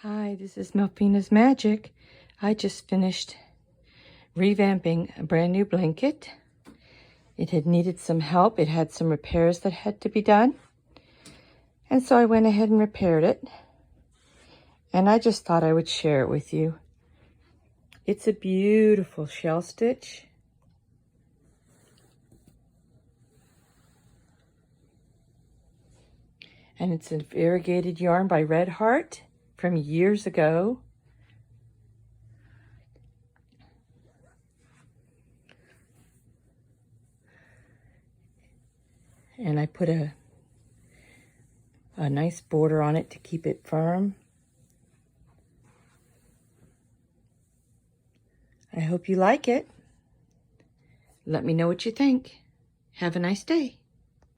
Hi, this is Melfina's Magic. I just finished revamping a brand new blanket. It had needed some help. It had some repairs that had to be done. And so I went ahead and repaired it. And I just thought I would share it with you. It's a beautiful shell stitch. And it's an variegated yarn by Red Heart from years ago. And I put a nice border on it to keep it firm. I hope you like it. Let me know what you think. Have a nice day.